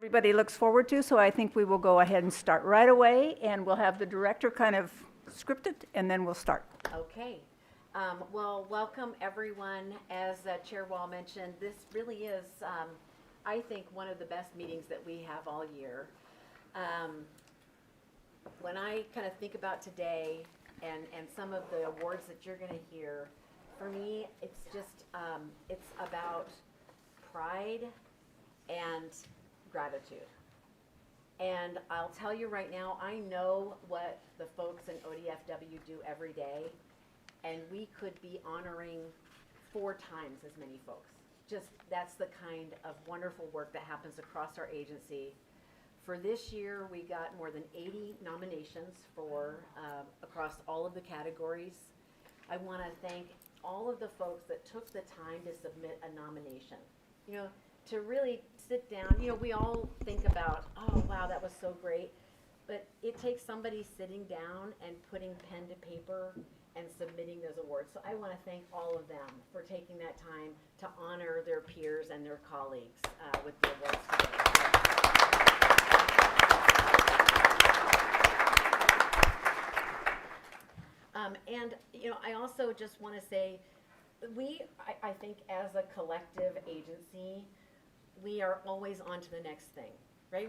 everybody looks forward to, so I think we will go ahead and start right away, and we'll have the director kind of script it, and then we'll start. Okay. Well, welcome everyone. As Chair Wall mentioned, this really is, I think, one of the best meetings that we have all year. When I kind of think about today and some of the awards that you're going to hear, for me, it's just, it's about pride and gratitude. And I'll tell you right now, I know what the folks in ODFW do every day, and we could be honoring 4 times as many folks. Just, that's the kind of wonderful work that happens across our agency. For this year, we got more than 80 nominations for across all of the categories. I want to thank all of the folks that took the time to submit a nomination. You know, to really sit down, you know, we all think about, oh, wow, that was so great. But it takes somebody sitting down and putting pen to paper and submitting those awards. So I want to thank all of them for taking that time to honor their peers and their colleagues with the awards today. And, you know, I also just want to say, I think as a collective agency, we are always on to the next thing, right?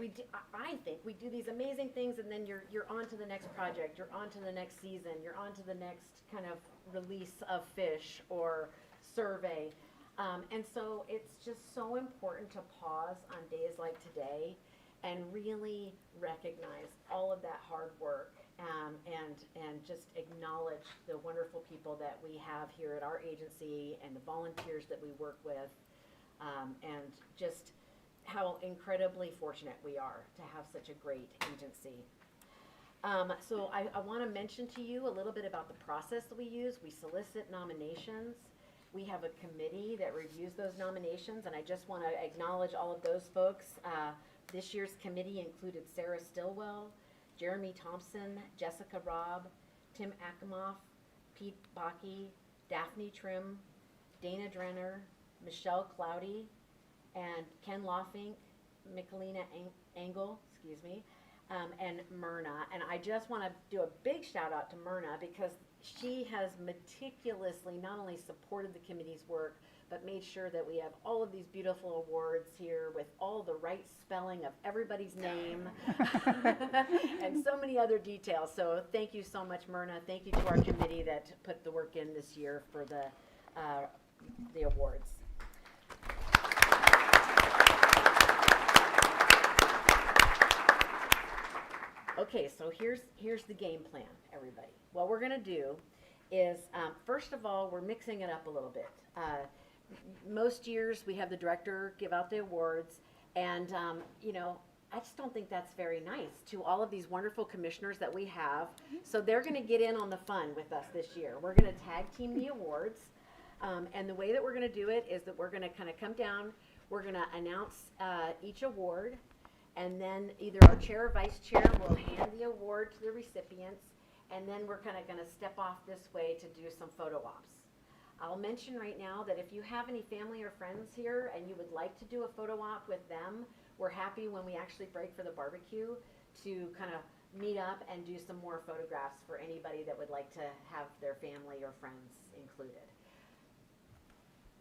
I think we do these amazing things, and then you're on to the next project, you're on to the next season, you're on to the next kind of release of fish or survey. And so it's just so important to pause on days like today and really recognize all of that hard work and just acknowledge the wonderful people that we have here at our agency and the volunteers that we work with, and just how incredibly fortunate we are to have such a great agency. So I want to mention to you a little bit about the process that we use. We solicit nominations. We have a committee that reviews those nominations, and I just want to acknowledge all of those folks. This year's committee included Sarah Stillwell, Jeremy Thompson, Jessica Robb, Tim Akamoff, Pete Bakke, Daphne Trim, Dana Drenner, Michelle Cloudy, and Ken Loffink, Michelina Engel, and Myrna. And I just want to do a big shout out to Myrna because she has meticulously not only supported the committee's work, but made sure that we have all of these beautiful awards here with all the right spelling of everybody's name and so many other details. So thank you so much, Myrna. Thank you to our committee that put the work in this year for the awards. Okay, so here's the game plan, everybody. What we're going to do is, first of all, we're mixing it up a little bit. Most years we have the director give out the awards, and you know, I just don't think that's very nice to all of these wonderful commissioners that we have. So they're going to get in on the fun with us this year. We're going to tag team the awards, and the way that we're going to do it is that we're going to kind of come down, we're going to announce each award, and then either our chair or vice chair will hand the award to the recipients, and then we're kind of going to step off this way to do some photo ops. I'll mention right now that if you have any family or friends here and you would like to do a photo op with them, we're happy when we actually break for the barbecue to kind of meet up and do some more photographs for anybody that would like to have their family or friends included.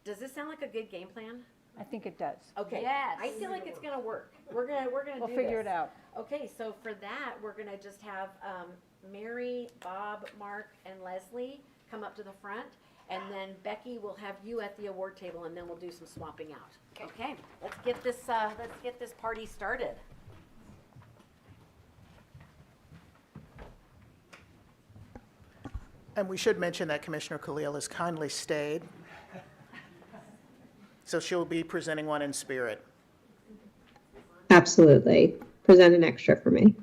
Does this sound like a good game plan? I think it does. Okay. Yes. I feel like it's gonna work. We're gonna We'll do figure this. it out. Okay, so for that, we're gonna just have Mary, Bob, Mark, and Leslie come up to the front, and then Becky will have you at the award table, and then we'll do some swapping out. Okay, let's get this party started. And we should mention that Commissioner Khalil has kindly stayed. So she'll be presenting one in spirit. Absolutely. Present an extra for me.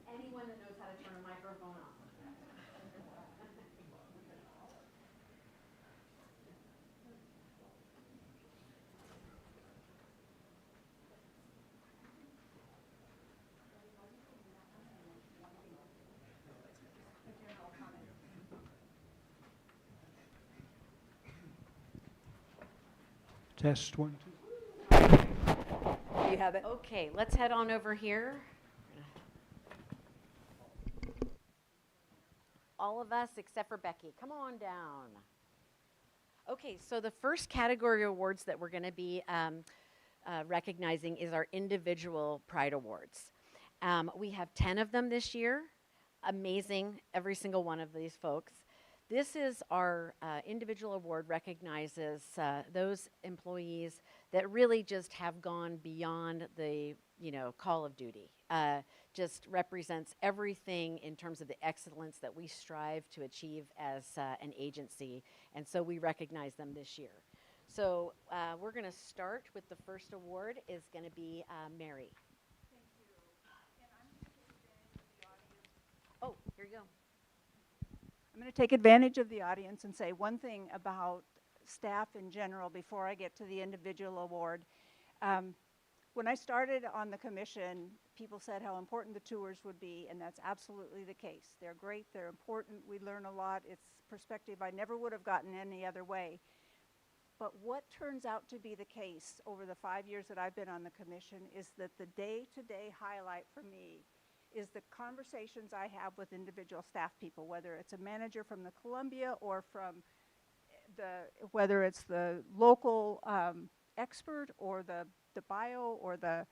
Anyone that knows how to turn a microphone on. Test 1, 2. You have it? Okay, let's head on over here. All of us except for Becky, come on down. Okay, so the first category of awards that we're going to be recognizing is our individual Pride Awards. We have 10 of them this year. Amazing, every single one of these folks. This is our individual award, recognizes those employees that really just have gone beyond the call of duty. Just represents everything in terms of the excellence that we strive to achieve as an agency, and so we recognize them this year. So we're going to start with the first award is going to be Mary. Oh, here you go. I'm going to take advantage of the audience and say one thing about staff in general before I get to the individual award. When I started on the commission, people said how important the tours would be, and that's absolutely the case. They're great, they're important, we learn a lot. It's perspective I never would have gotten any other way. But what turns out to be the case over the 5 years that I've been on the commission is that the day-to-day highlight for me is the conversations I have with individual staff people, whether it's a manager from the Columbia or from whether it's the local expert or the bio or the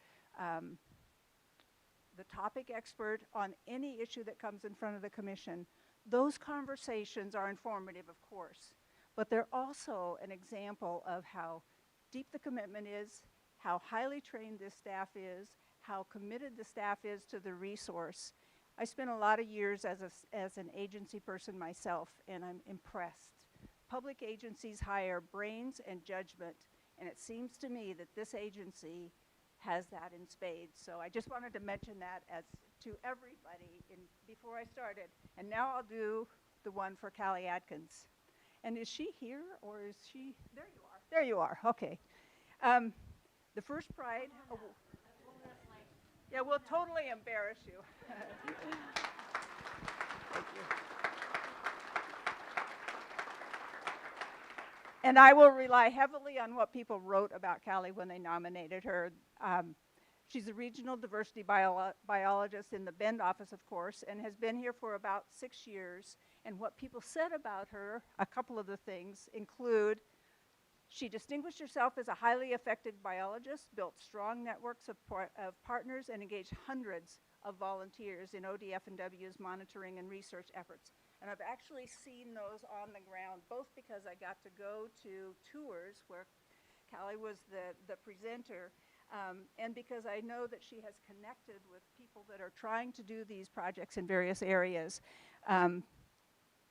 topic expert on any issue that comes in front of the commission. Those conversations are informative, of course, but they're also an example of how deep the commitment is, how highly trained this staff is, how committed the staff is to the resource. I spent a lot of years as an agency person myself, and I'm impressed. Public agencies hire brains and judgment, and it seems to me that this agency has that in spades. So I just wanted to mention that as to everybody before I started. And now I'll do the one for Callie Atkins. And is she here, or is she? There you are. There you are. Okay. The first Pride Award. Yeah, we'll totally embarrass you. Thank you. And I will rely heavily on what people wrote about Callie when they nominated her. She's a regional diversity biologist in the Bend office, of course, and has been here for about 6 years. And what people said about her, a couple of the things include, she distinguished herself as a highly effective biologist, built strong networks of partners, and engaged hundreds of volunteers in ODF&W's monitoring and research efforts. And I've actually seen those on the ground, both because I got to go to tours where Callie was the presenter, and because I know that she has connected with people that are trying to do these projects in various areas.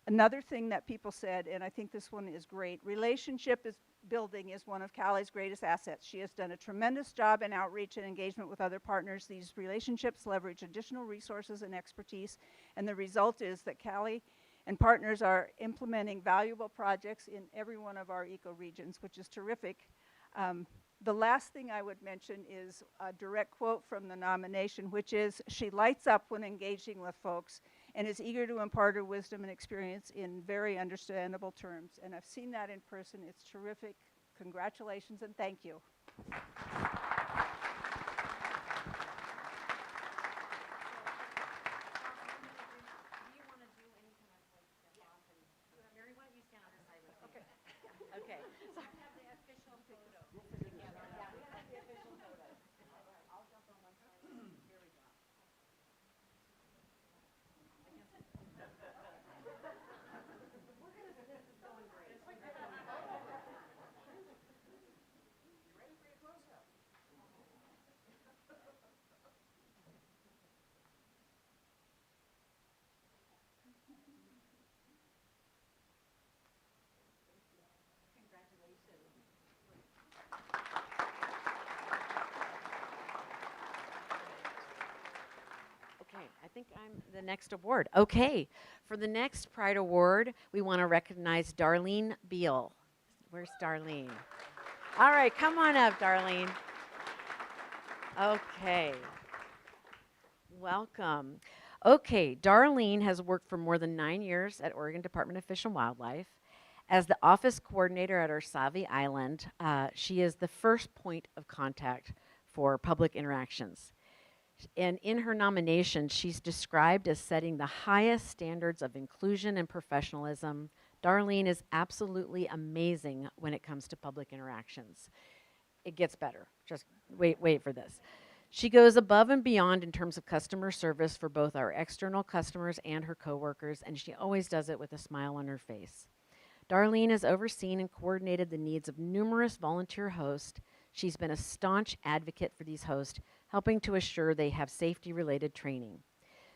Another thing that people said, and I think this one is great, relationship building is one of Callie's greatest assets. She has done a tremendous job in outreach and engagement with other partners. These relationships leverage additional resources and expertise, and the result is that Callie and partners are implementing valuable projects in every one of our ecoregions, which is terrific. The last thing I would mention is a direct quote from the nomination, which is, she lights up when engaging with folks and is eager to impart her wisdom and experience in very understandable terms. And I've seen that in person. It's terrific. Congratulations and thank you. Okay. Okay, I think I'm the next award. Okay, for the next Pride Award, we want to recognize Darlene Beal. Where's Darlene? All right, come on up, Darlene. Okay. Welcome. Okay, Darlene has worked for more than 9 years at Oregon Department of Fish and Wildlife. As the office coordinator at our Savi Island, she is the first point of contact for public interactions. And in her nomination, she's described as setting the highest standards of inclusion and professionalism. Darlene is absolutely amazing when it comes to public interactions. It gets better. Just wait for this. She goes above and beyond in terms of customer service for both our external customers and her coworkers, and she always does it with a smile on her face. Darlene has overseen and coordinated the needs of numerous volunteer hosts. She's been a staunch advocate for these hosts, helping to assure they have safety-related training.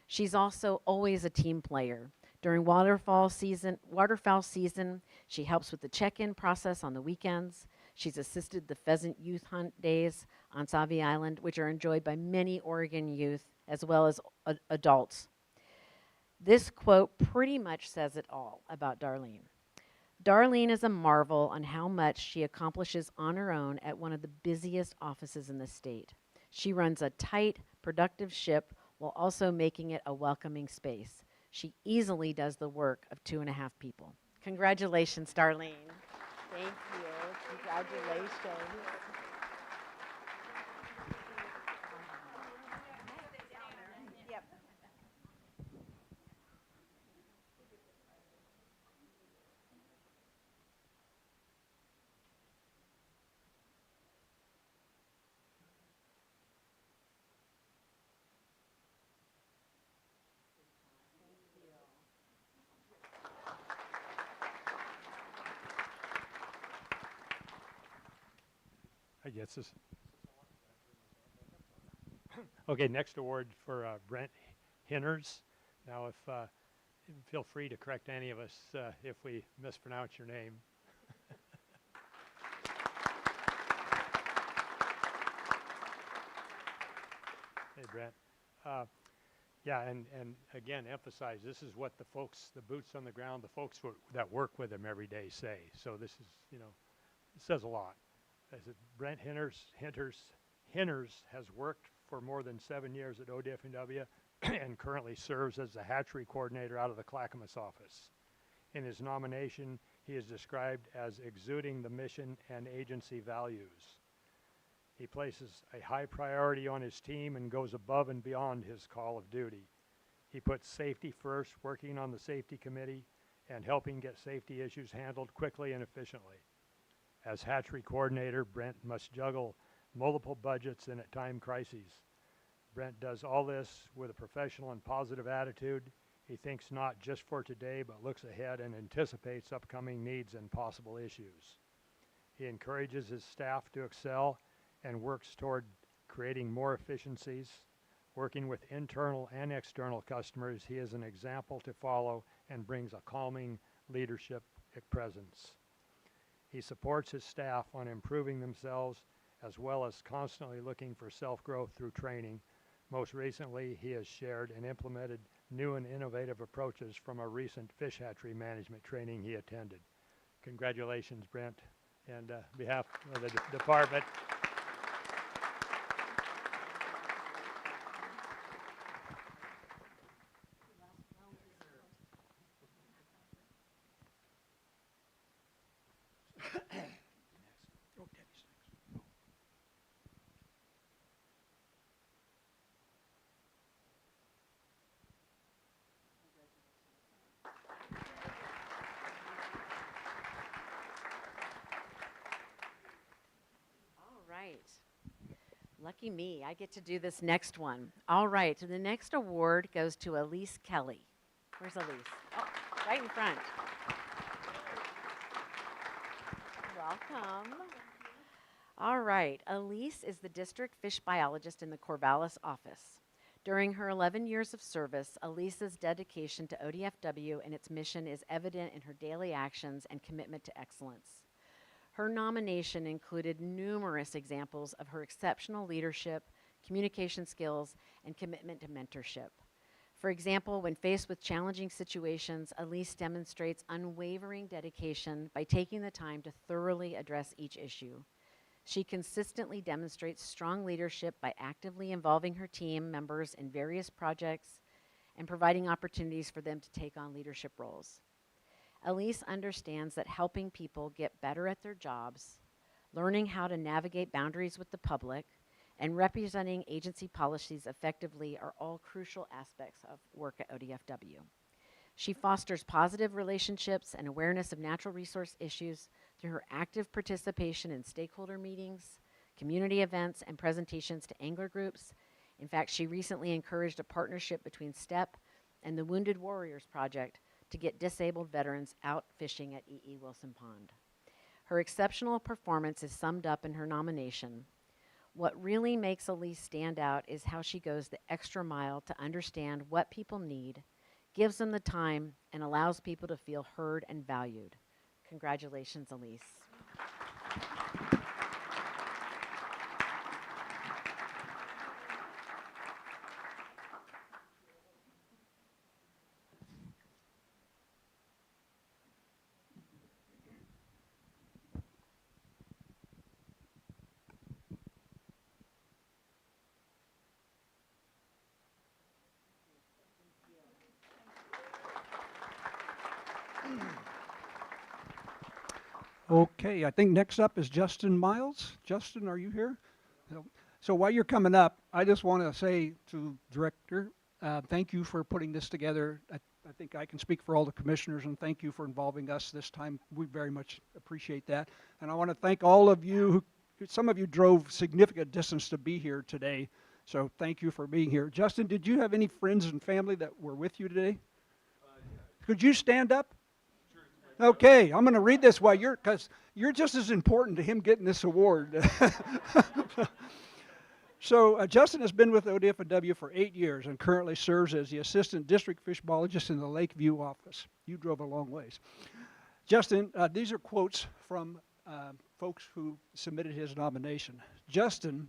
She's also always a team player. During waterfowl season, she helps with the check-in process on the weekends. She's assisted the pheasant youth hunt days on Savi Island, which are enjoyed by many Oregon youth as well as adults. This quote pretty much says it all about Darlene. Darlene is a marvel on how much she accomplishes on her own at one of the busiest offices in the state. She runs a tight, productive ship while also making it a welcoming space. She easily does the work of 2.5 people. Congratulations, Darlene. Thank you. Congratulations. Yep. I guess this. Okay, next award for Brent Hinners. Now, if feel free to correct any of us if we mispronounce your name. Hey, Brent. Yeah, and again, emphasize this is what the folks, the boots on the ground, the folks that work with him every day say. So this is, it says a lot. I said, Brent Hinners has worked for more than 7 years at ODFW and currently serves as the hatchery coordinator out of the Clackamas office. In his nomination, he is described as exuding the mission and agency values. He places a high priority on his team and goes above and beyond his call of duty. He puts safety first, working on the safety committee and helping get safety issues handled quickly and efficiently. As hatchery coordinator, Brent must juggle multiple budgets and at time crises. Brent does all this with a professional and positive attitude. He thinks not just for today, but looks ahead and anticipates upcoming needs and possible issues. He encourages his staff to excel and works toward creating more efficiencies. Working with internal and external customers, he is an example to follow and brings a calming leadership presence. He supports his staff on improving themselves as well as constantly looking for self-growth through training. Most recently, he has shared and implemented new and innovative approaches from a recent fish hatchery management training he attended. Congratulations, Brent, and on behalf of the department. Lucky me, I get to do this next one. All right, so the next award goes to Elise Kelly. Where's Elise? Oh, right in front. Welcome. All right, Elise is the district fish biologist in the Corvallis office. During her 11 years of service, Elise's dedication to ODFW and its mission is evident in her daily actions and commitment to excellence. Her nomination included numerous examples of her exceptional leadership, communication skills, and commitment to mentorship. For example, when faced with challenging situations, Elise demonstrates unwavering dedication by taking the time to thoroughly address each issue. She consistently demonstrates strong leadership by actively involving her team members in various projects and providing opportunities for them to take on leadership roles. Elise understands that helping people get better at their jobs, learning how to navigate boundaries with the public, and representing agency policies effectively are all crucial aspects of work at ODFW. She fosters positive relationships and awareness of natural resource issues through her active participation in stakeholder meetings, community events, and presentations to angler groups. In fact, she recently encouraged a partnership between STEP and the Wounded Warriors Project to get disabled veterans out fishing at E.E. Wilson Pond. Her exceptional performance is summed up in her nomination. What really makes Elise stand out is how she goes the extra mile to understand what people need, gives them the time, and allows people to feel heard and valued. Congratulations, Elise. Okay, I think next up is Justin Miles. Justin, are you here? No. So while you're coming up, I just want to say to Director, thank you for putting this together. I think I can speak for all the commissioners, and thank you for involving us this time. We very much appreciate that. And I want to thank all of you some of you drove significant distance to be here today, so thank you for being here. Justin, did you have any friends and family that were with you today? Yeah. Could you stand up? Okay, I'm going to read this while because you're just as important to him getting this award. So Justin has been with ODFW for 8 years and currently serves as the Assistant District Fish Biologist in the Lakeview office. You drove a long ways. Justin, these are quotes from folks who submitted his nomination. Justin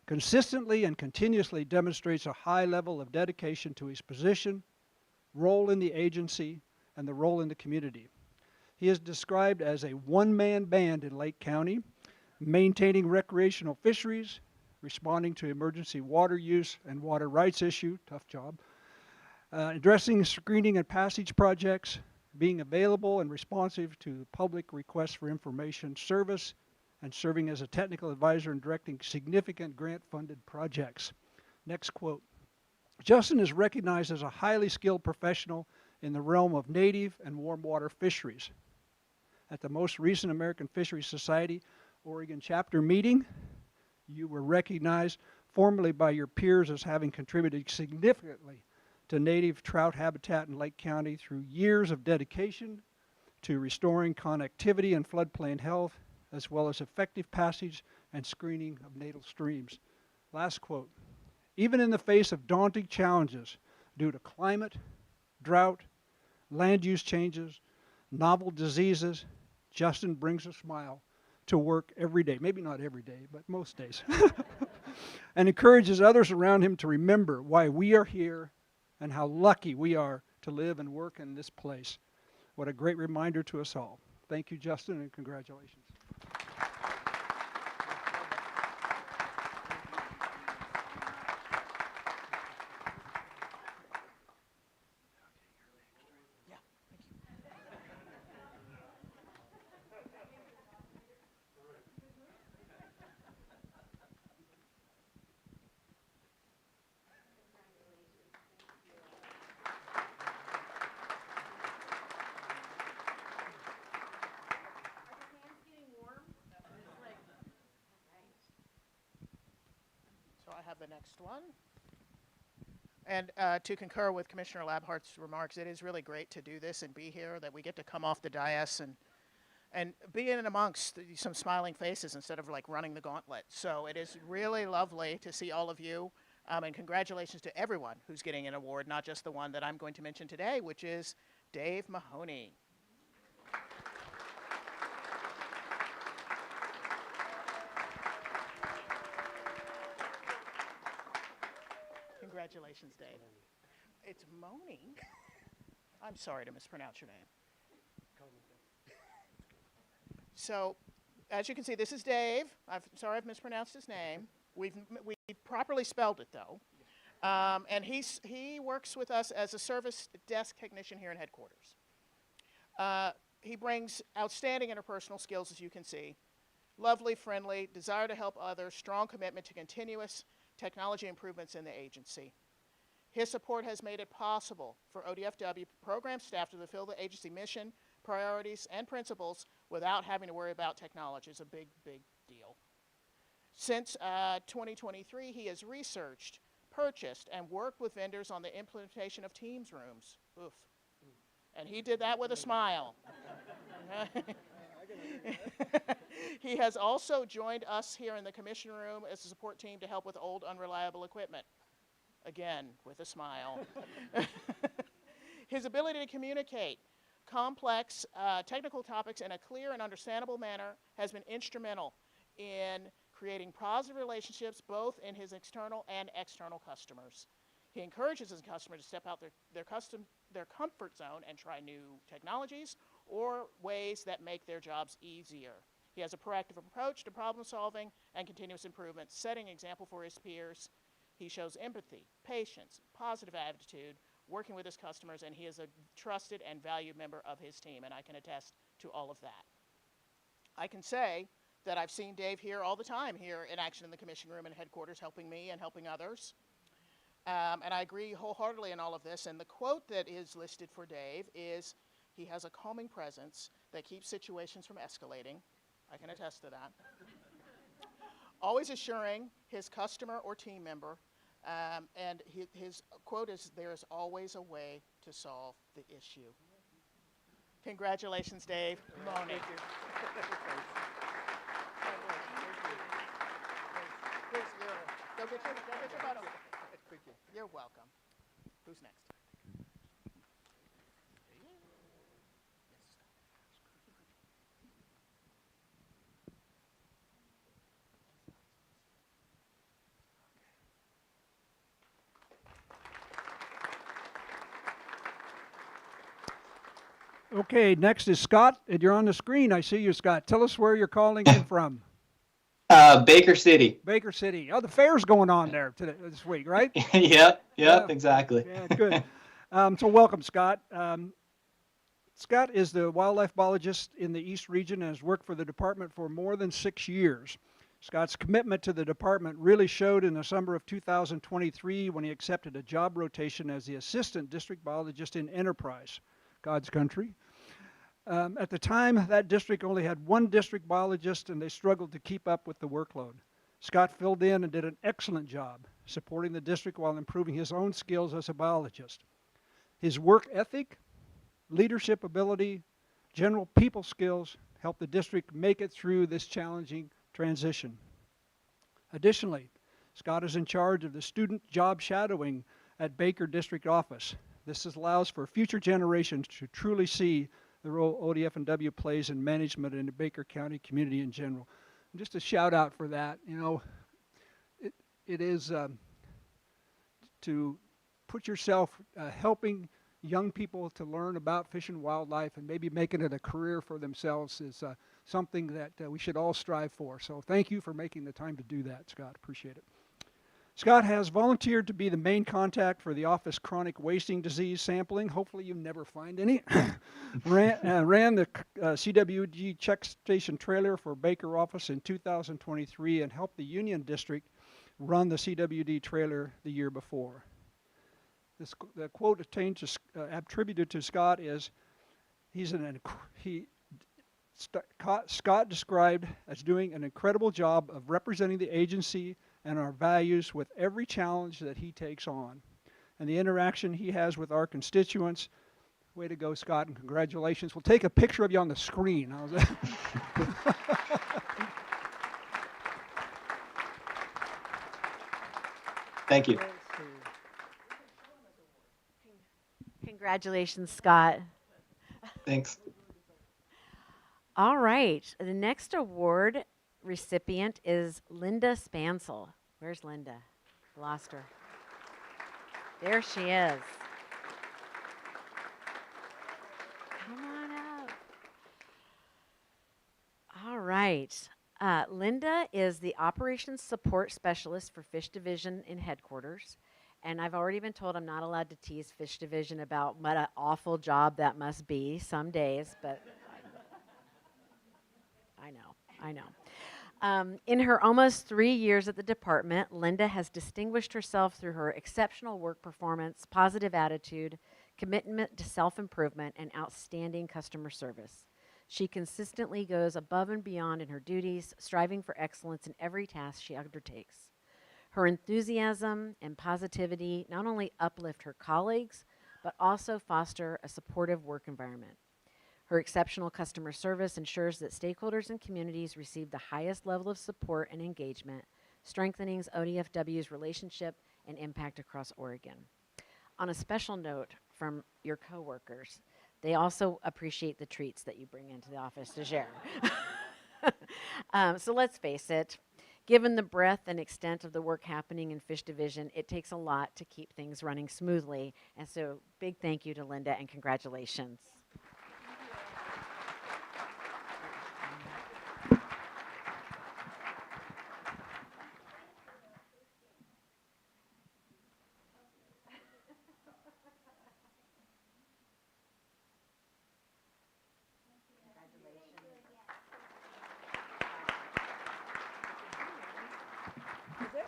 consistently and continuously demonstrates a high level of dedication to his position, role in the agency, and the role in the community. He is described as a one-man band in Lake County, maintaining recreational fisheries, responding to emergency water use and water rights issue, tough job, addressing screening and passage projects, being available and responsive to public requests for information service, and serving as a technical advisor and directing significant grant-funded projects. Next quote. Justin is recognized as a highly skilled professional in the realm of native and warm water fisheries. At the most recent American Fisheries Society Oregon chapter meeting, you were recognized formally by your peers as having contributed significantly to native trout habitat in Lake County through years of dedication to restoring connectivity and floodplain health, as well as effective passage and screening of natal streams. Last quote. Even in the face of daunting challenges due to climate, drought, land use changes, novel diseases, Justin brings a smile to work every day. Maybe not every day, but most days. And encourages others around him to remember why we are here and how lucky we are to live and work in this place. What a great reminder to us all. Thank you, Justin, and congratulations. So I have the next one. And to concur with Commissioner Labhart's remarks, it is really great to do this and be here, that we get to come off the dais and be in amongst some smiling faces instead of like running the gauntlet. So it is really lovely to see all of you. And congratulations to everyone who's getting an award, not just the one that I'm going to mention today, which is Dave Mahoney. Congratulations, Dave. It's Moni. I'm sorry to mispronounce your name. So, as you can see, this is Dave. Sorry I've mispronounced his name. We've properly spelled it, though. And he works with us as a service desk technician here in headquarters. He brings outstanding interpersonal skills, as you can see. Lovely, friendly, desire to help others, strong commitment to continuous technology improvements in the agency. His support has made it possible for ODFW program staff to fulfill the agency mission, priorities, and principles without having to worry about technology. It's a big, big deal. Since 2023, he has researched, purchased, and worked with vendors on the implementation of Teams rooms. Oof. And he did that with a smile. He has also joined us here in the commission room as a support team to help with old, unreliable equipment. Again, with a smile. His ability to communicate complex technical topics in a clear and understandable manner has been instrumental in creating positive relationships both in his internal and external customers. He encourages his customers to step out their comfort zone and try new technologies or ways that make their jobs easier. He has a proactive approach to problem solving and continuous improvement, setting example for his peers. He shows empathy, patience, positive attitude, working with his customers, and he is a trusted and valued member of his team, and I can attest to all of that. I can say that I've seen Dave here all the time here in action in the commission room and headquarters, helping me and helping others. And I agree wholeheartedly in all of this. And the quote that is listed for Dave is, he has a calming presence that keeps situations from escalating. I can attest to that. Always assuring his customer or team member, and his quote is, there is always a way to solve the issue. Congratulations, Dave. Moni. Thank you. Go get your photo. Thank you. You're welcome. Who's next? Okay, next is Scott, and you're on the screen. I see you, Scott. Tell us where you're calling in from. Baker City. Baker City. Oh, the fair's going on there this week, right? Yep, Yeah. exactly. Yeah, good. So welcome, Scott. Scott is the wildlife biologist in the East Region and has worked for the department for more than 6 years. Scott's commitment to the department really showed in the summer of 2023 when he accepted a job rotation as the assistant district biologist in Enterprise, God's country. At the time, that district only had one district biologist, and they struggled to keep up with the workload. Scott filled in and did an excellent job supporting the district while improving his own skills as a biologist. His work ethic, leadership ability, general people skills helped the district make it through this challenging transition. Additionally, Scott is in charge of the student job shadowing at Baker District Office. This allows for future generations to truly see the role ODF&W plays in management in the Baker County community in general. And just a shout out for that. You know, it is to put yourself helping young people to learn about fish and wildlife and maybe making it a career for themselves is something that we should all strive for. So thank you for making the time to do that, Scott. Appreciate it. Scott has volunteered to be the main contact for the office chronic wasting disease sampling. Hopefully you never find any. ran the CWG check station trailer for Baker office in 2023 and helped the Union District run the CWD trailer the year before. The quote attributed to Scott is, Scott described as doing an incredible job of representing the agency and our values with every challenge that he takes on. And the interaction he has with our constituents. Way to go, Scott, and congratulations. We'll take a picture of you on the screen. How's that? Thank you. Congratulations, Scott. Thanks. All right, the next award recipient is Linda Spansel. Where's Linda? Lost her. There she is. Come on up. All right. Linda is the Operations Support Specialist for Fish Division in headquarters, And I've already been told I'm not allowed to tease Fish Division about what an awful job that must be some days, but I know. In her almost 3 years at the department, Linda has distinguished herself through her exceptional work performance, positive attitude, commitment to self-improvement, and outstanding customer service. She consistently goes above and beyond in her duties, striving for excellence in every task she undertakes. Her enthusiasm and positivity not only uplift her colleagues, but also foster a supportive work environment. Her exceptional customer service ensures that stakeholders and communities receive the highest level of support and engagement, strengthening ODFW's relationship and impact across Oregon. On a special note from your coworkers, they also appreciate the treats that you bring into the office to share. So let's face it, given the breadth and extent of the work happening in Fish Division, it takes a lot to keep things running smoothly. And so big thank you to Linda and congratulations. Is it?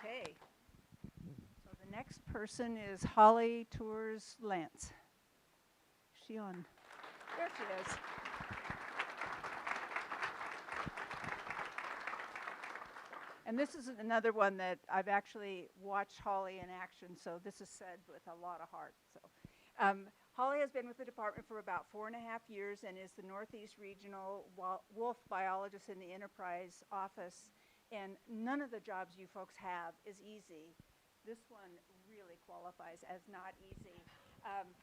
Okay. So the next person is Holly Tours Lance. Is she on? There she is. And this is another one that I've actually watched Holly in action, so this is said with a lot of heart. So, Holly has been with the department for about 4.5 years and is the Northeast Regional Wolf Biologist in the Enterprise Office. And none of the jobs you folks have is easy. This one really qualifies as not easy.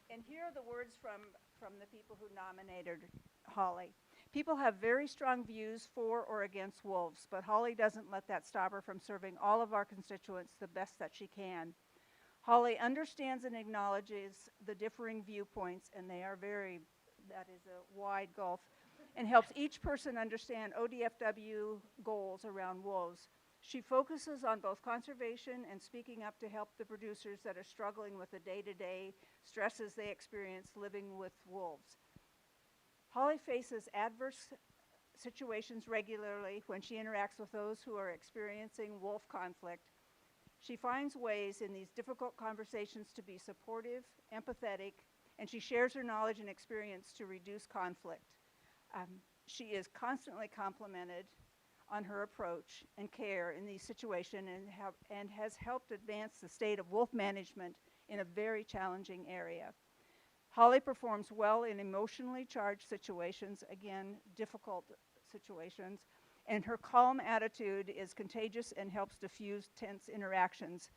And here are the words from the people who nominated Holly. People have very strong views for or against wolves, but Holly doesn't let that stop her from serving all of our constituents the best that she can. Holly understands and acknowledges the differing viewpoints, and that is a wide gulf, and helps each person understand ODFW goals around wolves. She focuses on both conservation and speaking up to help the producers that are struggling with the day-to-day stresses they experience living with wolves. Holly faces adverse situations regularly when she interacts with those who are experiencing wolf conflict. She finds ways in these difficult conversations to be supportive, empathetic, and she shares her knowledge and experience to reduce conflict. She is constantly complimented on her approach and care in these situations and has helped advance the state of wolf management in a very challenging area. Holly performs well in emotionally charged situations, again, difficult situations, and her calm attitude is contagious and helps diffuse tense interactions.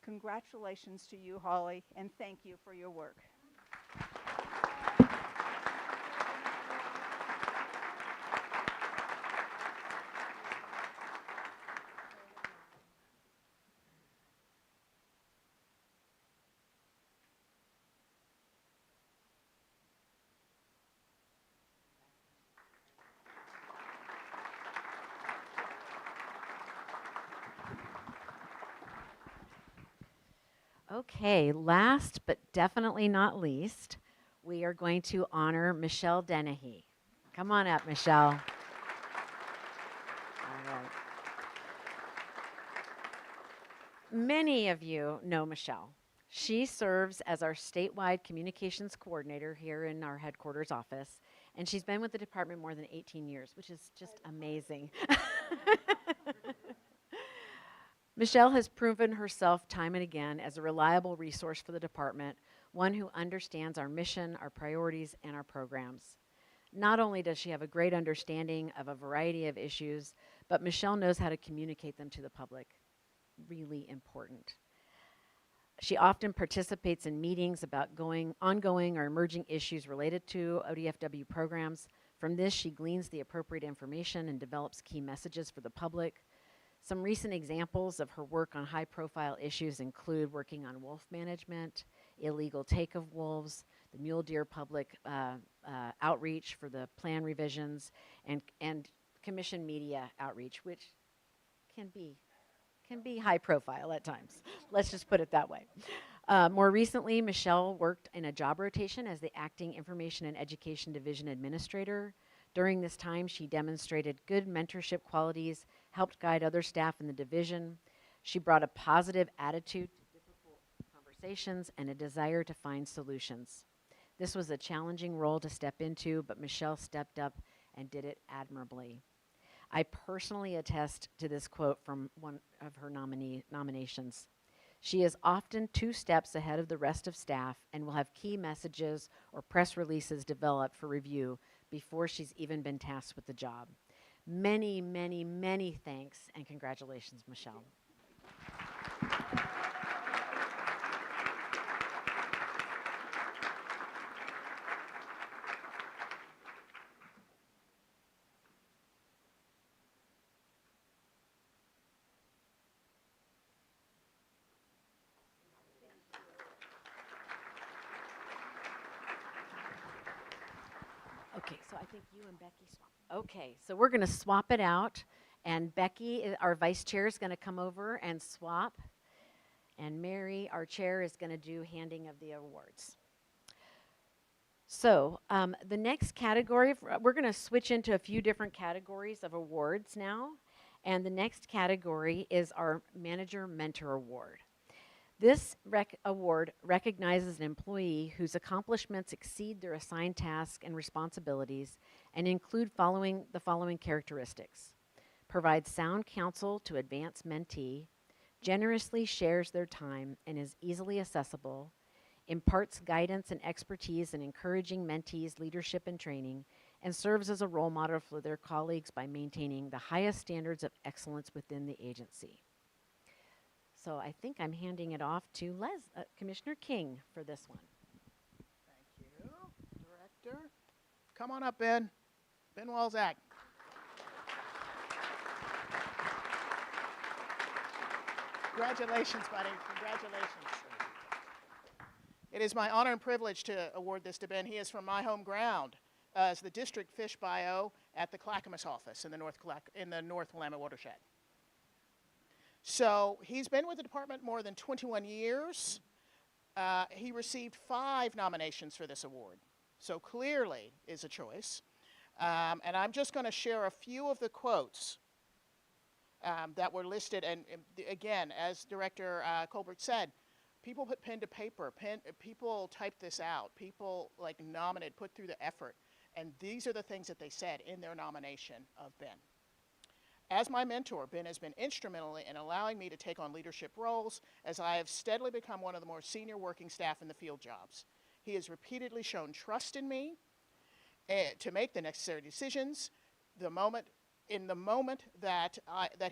Congratulations to you, Holly, and thank you for your work. Okay, last but definitely not least, we are going to honor Michelle Dennehy. Come on up, Michelle. All right. Many of you know Michelle. She serves as our statewide communications coordinator here in our headquarters office, and she's been with the department more than 18 years, which is just amazing. Michelle has proven herself time and again as a reliable resource for the department, one who understands our mission, our priorities, and our programs. Not only does she have a great understanding of a variety of issues, but Michelle knows how to communicate them to the public. Really important. She often participates in meetings about ongoing or emerging issues related to ODFW programs. From this, she gleans the appropriate information and develops key messages for the public. Some recent examples of her work on high-profile issues include working on wolf management, illegal take of wolves, the mule deer public outreach for the plan revisions, and commission media outreach, which can can be high profile at times. Let's just put it that way. More recently, Michelle worked in a job rotation as the acting Information and Education Division Administrator. During this time, she demonstrated good mentorship qualities, helped guide other staff in the division. She brought a positive attitude to difficult conversations and a desire to find solutions. This was a challenging role to step into, but Michelle stepped up and did it admirably. I personally attest to this quote from one of her nominations. She is often 2 steps ahead of the rest of staff and will have key messages or press releases developed for review before she's even been tasked with the job. Many, many, many thanks and congratulations, Michelle. Okay, so I think you and Becky swap. Okay, so we're going to swap it out, and Becky, our vice chair, is going to come over and swap, and Mary, our chair, is going to do handing of the awards. So the next category, we're going to switch into a few different categories of awards now, and the next category is our Manager Mentor Award. This award recognizes an employee whose accomplishments exceed their assigned tasks and responsibilities and include the following characteristics: provides sound counsel to advance mentee, generously shares their time and is easily accessible, imparts guidance and expertise in encouraging mentees' leadership and training, and serves as a role model for their colleagues by maintaining the highest standards of excellence within the agency. So I think I'm handing it off to Commissioner King for this one. Thank you, Director. Come on up, Ben. Ben Walzak. Congratulations, buddy. Congratulations. It is my honor and privilege to award this to Ben. He is from my home ground as the district fish bio at the Clackamas office in the North Willamette watershed. So he's been with the department more than 21 years. He received 5 nominations for this award, so clearly is a choice. And I'm just going to share a few of the quotes that were listed. And again, as Director Colbert said, people put pen to paper. People typed this out. People nominated, put through the effort. And these are the things that they said in their nomination of Ben. As my mentor, Ben has been instrumental in allowing me to take on leadership roles as I have steadily become one of the more senior working staff in the field jobs. He has repeatedly shown trust in me to make the necessary decisions in the moment that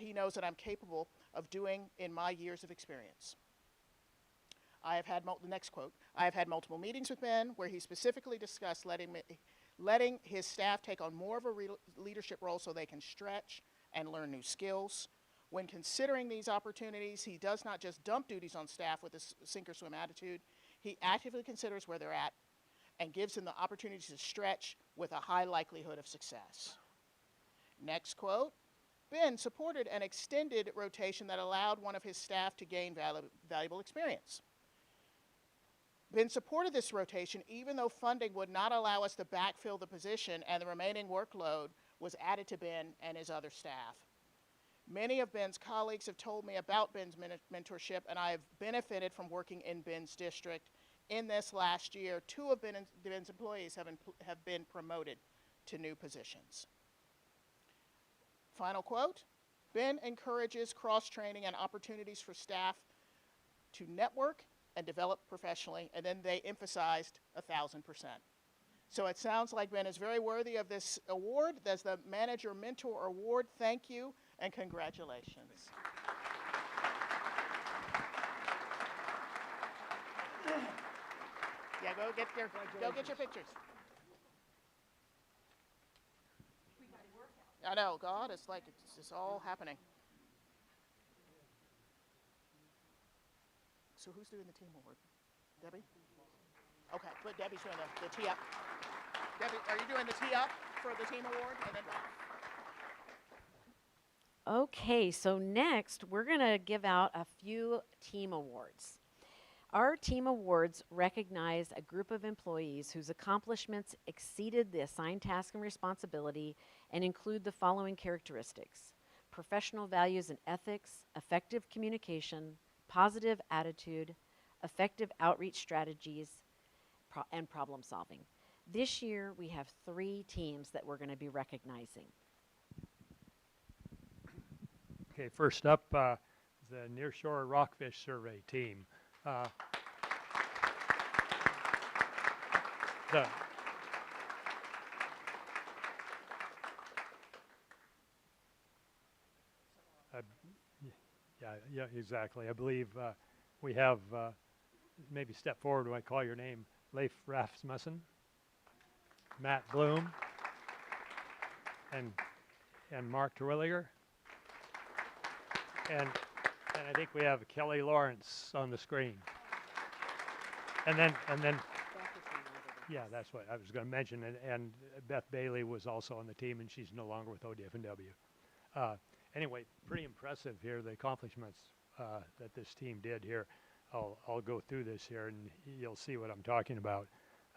he knows that I'm capable of doing in my years of experience. I have had the next quote. I have had multiple meetings with Ben where he specifically discussed letting his staff take on more of a leadership role so they can stretch and learn new skills. When considering these opportunities, he does not just dump duties on staff with a sink or swim attitude. He actively considers where they're at and gives them the opportunity to stretch with a high likelihood of success. Next quote. Ben supported an extended rotation that allowed one of his staff to gain valuable experience. Ben supported this rotation even though funding would not allow us to backfill the position and the remaining workload was added to Ben and his other staff. Many of Ben's colleagues have told me about Ben's mentorship, and I have benefited from working in Ben's district. In this last year, 2 of Ben's employees have been promoted to new positions. Final quote, Ben encourages cross-training and opportunities for staff to network and develop professionally, and then they emphasized 1,000%. So it sounds like Ben is very worthy of this award. There's the Manager Mentor Award. Thank you and congratulations. Yeah, go get your pictures. I know, God, it's just all happening. So who's doing the team award? Debbie? Okay, but Debbie's doing the tee up. Debbie, are you doing the tee up for the team award? And then Okay, so next we're going to give out a few team awards. Our team awards recognize a group of employees whose accomplishments exceeded the assigned task and responsibility and include the following characteristics: professional values and ethics, effective communication, positive attitude, effective outreach strategies, and problem solving. This year we have 3 teams that we're going to be recognizing. Okay, first up, the Nearshore Rockfish Survey team. The yeah, exactly. I believe we have, maybe step forward when I call your name, Leif Rasmussen, Matt Bloom, and Mark Terwilliger. And I think we have Kelly Lawrence on the screen. And then yeah, that's what I was going to mention. And Beth Bailey was also on the team, and she's no longer with ODFW. Anyway, pretty impressive here, the accomplishments that this team did here. I'll go through this here, and you'll see what I'm talking about.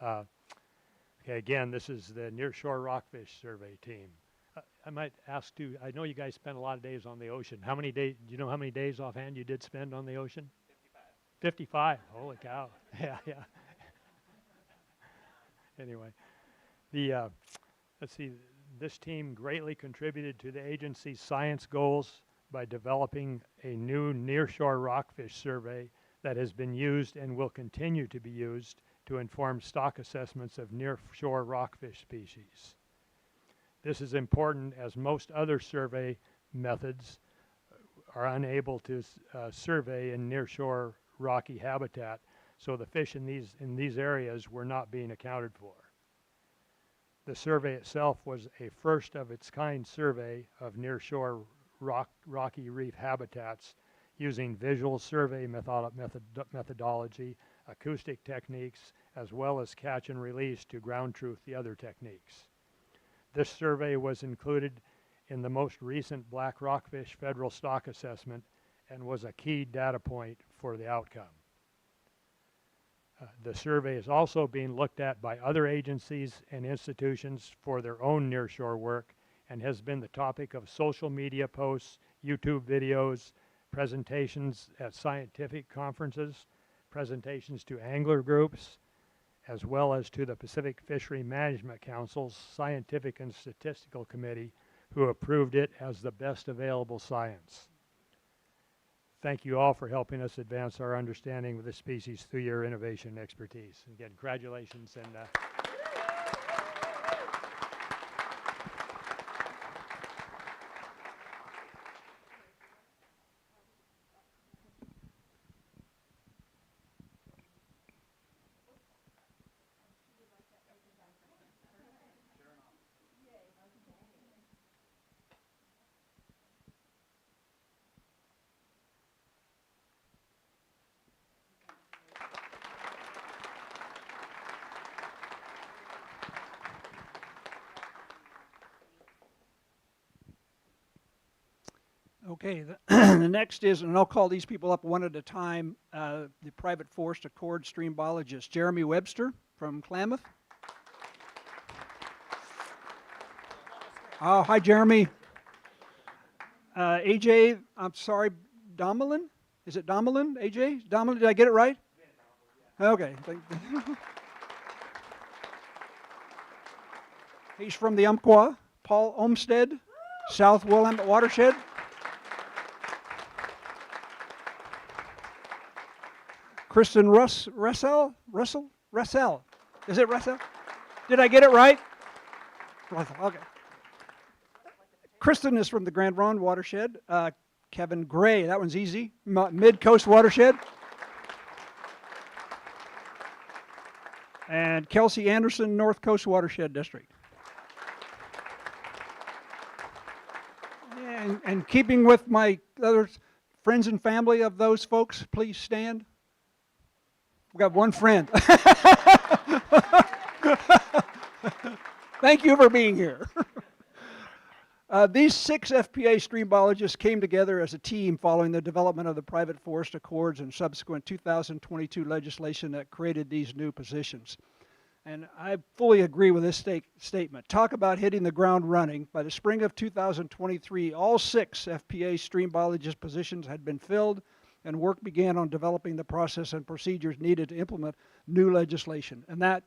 Okay, again, this is the Nearshore Rockfish Survey team. I might ask you, I know you guys spend a lot of days on the ocean. How many days, do you know how many days offhand you did spend on the ocean? 55. 55, holy cow. Yeah. Anyway, let's see, this team greatly contributed to the agency's science goals by developing a new nearshore rockfish survey that has been used and will continue to be used to inform stock assessments of nearshore rockfish species. This is important as most other survey methods are unable to survey in nearshore rocky habitat, so the fish in these areas were not being accounted for. The survey itself was a first of its kind survey of nearshore rocky reef habitats using visual survey methodology, acoustic techniques, as well as catch and release to ground truth the other techniques. This survey was included in the most recent black rockfish federal stock assessment and was a key data point for the outcome. The survey is also being looked at by other agencies and institutions for their own nearshore work and has been the topic of social media posts, YouTube videos, presentations at scientific conferences, presentations to angler groups, as well as to the Pacific Fishery Management Council's Scientific and Statistical Committee, who approved it as the best available science. Thank you all for helping us advance our understanding of the species through your innovation and expertise. Again, congratulations. And Okay, the next is, and I'll call these people up one at a time, the Private Forest Accord stream biologist, Jeremy Webster from Klamath. Oh, hi, Jeremy. AJ, I'm sorry, Domelin? Is it Domelin, AJ? Domelin, did I get it right? Okay. He's from the Umpqua. Paul Olmsted, South Willamette Watershed. Kristen Russell? Is it Russell? Did I get it right? Russell, okay. Kristen is from the Grand Ronde Watershed. Kevin Gray, that one's easy. Mid-Coast Watershed. And Kelsey Anderson, North Coast Watershed District. And keeping with my other friends and family of those folks, please stand. We've got one friend. Thank you for being here. These 6 FPA stream biologists came together as a team following the development of the private forest accords and subsequent 2022 legislation that created these new positions. And I fully agree with this statement. Talk about hitting the ground running. By the spring of 2023, all 6 FPA stream biologist positions had been filled, and work began on developing the process and procedures needed to implement new legislation. And that,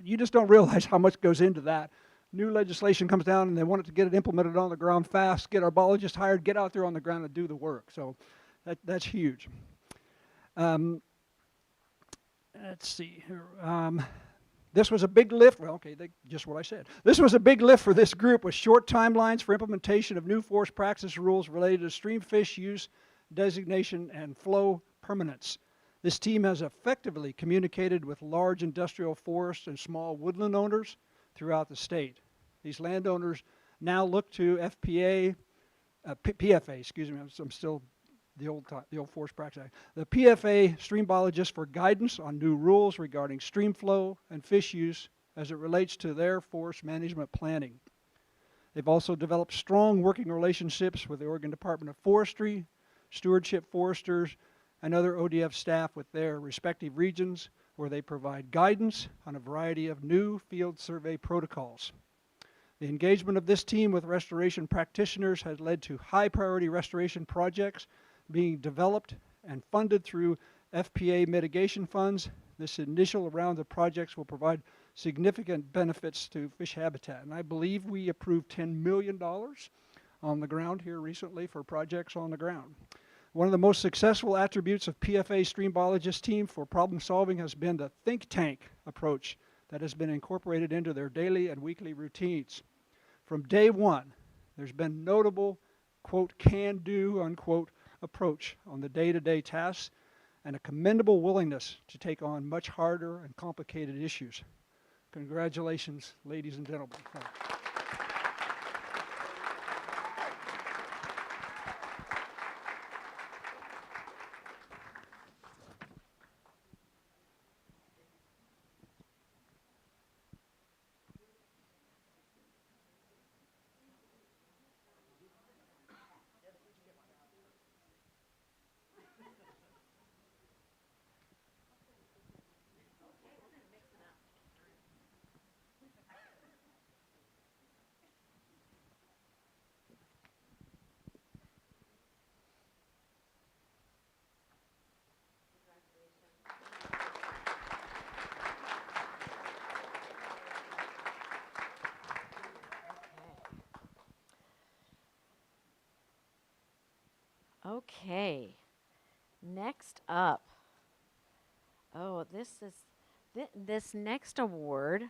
you just don't realize how much goes into that. New legislation comes down and they want it to get it implemented on the ground fast, get our biologists hired, get out there on the ground and do the work. So that's huge. Let's see here. This was a big lift. Well, okay, just what I said. This was a big lift for this group with short timelines for implementation of new forest practice rules related to stream fish use, designation, and flow permanence. This team has effectively communicated with large industrial forests and small woodland owners throughout the state. These landowners now look to PFA, excuse me, I'm still the old Forest Practice Act. The PFA stream biologists for guidance on new rules regarding stream flow and fish use as it relates to their forest management planning. They've also developed strong working relationships with the Oregon Department of Forestry, stewardship foresters, and other ODF staff with their respective regions, where they provide guidance on a variety of new field survey protocols. The engagement of this team with restoration practitioners has led to high priority restoration projects being developed and funded through FPA mitigation funds. This initial round of projects will provide significant benefits to fish habitat. And I believe we approved $10 million on the ground here recently for projects on the ground. One of the most successful attributes of PFA stream biologist team for problem solving has been the think tank approach that has been incorporated into their daily and weekly routines. From day one, there's been notable, quote, can do, unquote, approach on the day-to-day tasks and a commendable willingness to take on much harder and complicated issues. Congratulations, ladies and gentlemen. Okay, next up. Oh, this next award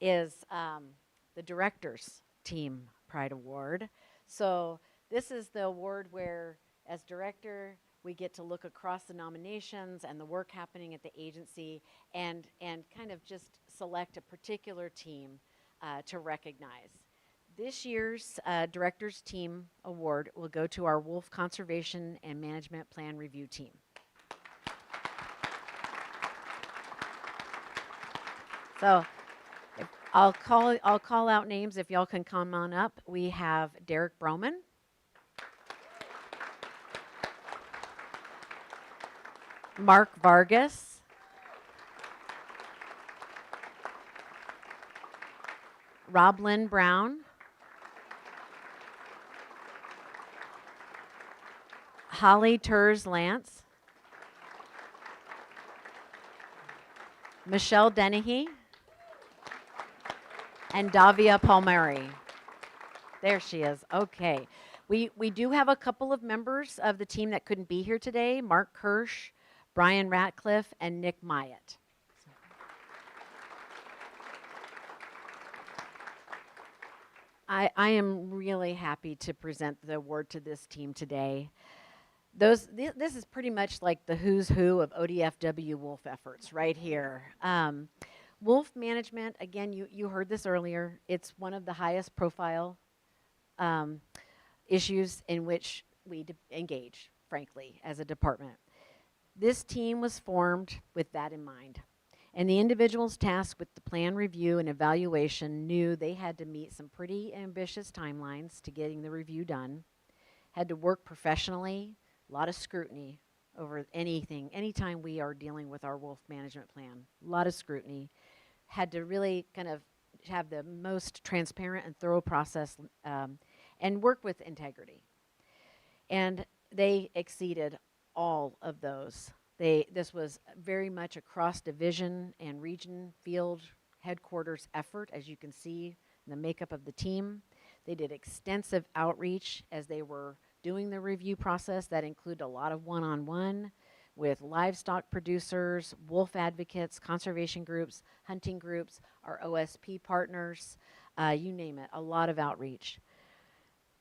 is the Directors Team Pride Award. So this is the award where, as director, we get to look across the nominations and the work happening at the agency and kind of just select a particular team to recognize. This year's Directors Team Award will go to our Wolf Conservation and Management Plan Review Team. So I'll call out names if y'all can come on up. We have Derek Broman, Mark Vargas, Roblyn Brown, Holly Turs Lance, Michelle Dennehy, and Davia Palmieri. There she is. Okay. We do have a couple of members of the team that couldn't be here today, Mark Kirsch, Brian Ratcliffe, and Nick Myatt. I am really happy to present the award to this team today. This is pretty much like the who's who of ODFW wolf efforts right here. Wolf management, again, you heard this earlier, it's one of the highest profile issues in which we engage, frankly, as a department. This team was formed with that in mind. And the individuals tasked with the plan review and evaluation knew they had to meet some pretty ambitious timelines to getting the review done, had to work professionally, a lot of scrutiny over anytime we are dealing with our wolf management plan, a lot of scrutiny, had to really kind of have the most transparent and thorough process and work with integrity. And they exceeded all of those. This was very much a cross-division and region field headquarters effort, as you can see in the makeup of the team. They did extensive outreach as they were doing the review process. That included a lot of one-on-one with livestock producers, wolf advocates, conservation groups, hunting groups, our OSP partners, you name it, a lot of outreach.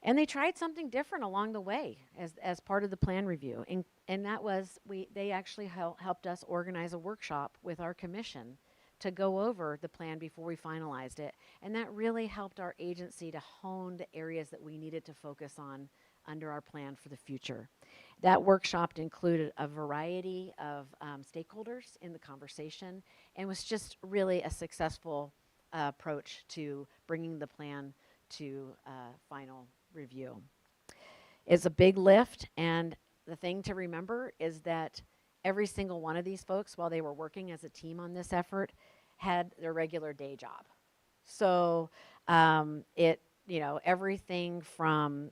And they tried something different along the way as part of the plan review. And that was, they actually helped us organize a workshop with our commission to go over the plan before we finalized it. And that really helped our agency to hone the areas that we needed to focus on under our plan for the future. That workshop included a variety of stakeholders in the conversation and was just really a successful approach to bringing the plan to final review. It's a big lift, and the thing to remember is that every single one of these folks, while they were working as a team on this effort, had their regular day job. So everything from